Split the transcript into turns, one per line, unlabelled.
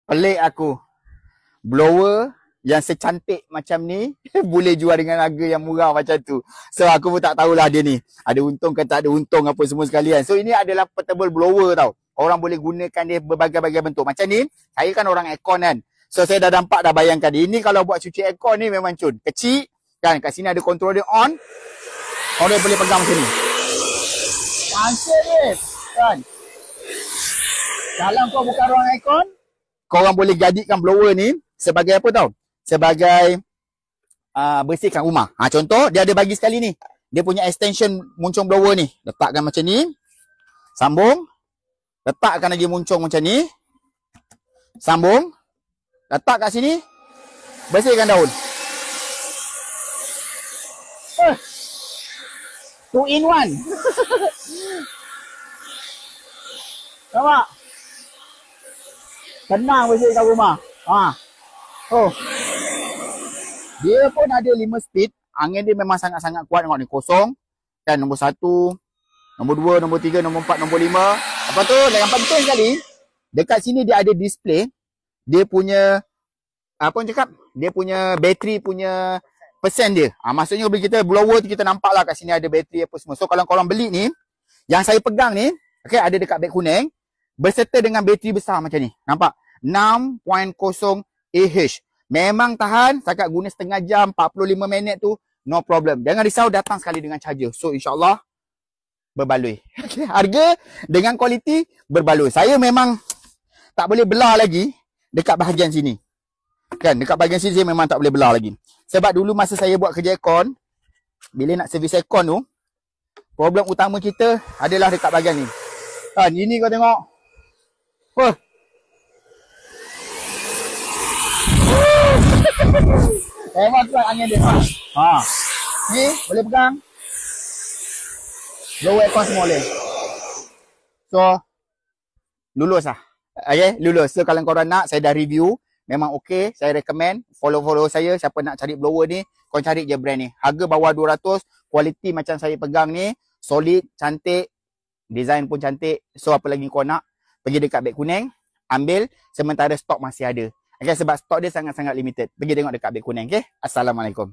Pelik aku. Blower yang secantik macam ni boleh jual dengan harga yang murah macam tu. So aku pun tak tahulah dia ni ada untung ke tak ada untung apa semua sekalian. So ini adalah portable blower tau. Orang boleh gunakan dia berbagai-bagai bentuk. Macam ni, saya kan orang aircon kan. So saya dah nampak dah bayangkan dia. Ini kalau buat cuci aircon ni memang cun. Kecil kan, kat sini ada control dia on. Orang boleh pegang macam ni. Cantik dia kan. Kalau kau bukan orang aircon, kau orang boleh jadikan blower ni sebagai apa tau? Sebagai bersihkan rumah. Contoh, dia ada bagi sekali ni. Dia punya extension muncung blower ni. Letakkan macam ni. Sambung. Letakkan lagi muncung macam ni. Sambung. Letak kat sini. Bersihkan daun. 2 in 1. Nampak? Tenang bersihkan rumah. Oh. Dia pun ada 5 speed. Angin dia memang sangat-sangat kuat. Tengok ni, kosong. Kan, nombor 1, nombor 2, nombor 3, nombor 4, nombor 5. Lepas tu, yang penting sekali, dekat sini dia ada display. Dia punya, apa orang cakap? Dia punya bateri punya persen dia. Maksudnya bila kita blower tu, kita nampak lah kat sini ada bateri apa semua. So, kalau korang beli ni, yang saya pegang ni, okay, ada dekat beg kuning, berserta dengan bateri besar macam ni. Nampak? 6.0 AH. Memang tahan, setakat guna setengah jam, 45 minit tu, no problem. Jangan risau, datang sekali dengan charger. So, insyaAllah, berbaloi. Okay, harga dengan kualiti, berbaloi. Saya memang tak boleh belah lagi dekat bahagian sini. Kan, dekat bahagian sini saya memang tak boleh belah lagi. Sebab dulu masa saya buat kerja aircon, bila nak servis aircon tu, problem utama kita adalah dekat bahagian ni. Kan, ini kau tengok. Wah. Hebat kuat angin dia. Ni boleh pegang. Blower aircon semua boleh. So, lulus lah. Okay, lulus. So, kalau korang nak, saya dah review. Memang okey. Saya recommend. Follow saya. Siapa nak cari blower ni, korang cari je brand ni. Harga bawah 200. Kualiti macam saya pegang ni. Solid, cantik. Design pun cantik. So, apa lagi korang nak? Pergi dekat beg kuning. Ambil. Sementara stok masih ada. Okay, sebab stok dia sangat-sangat limited. Pergi tengok dekat beg kuning. Okay. Assalamualaikum.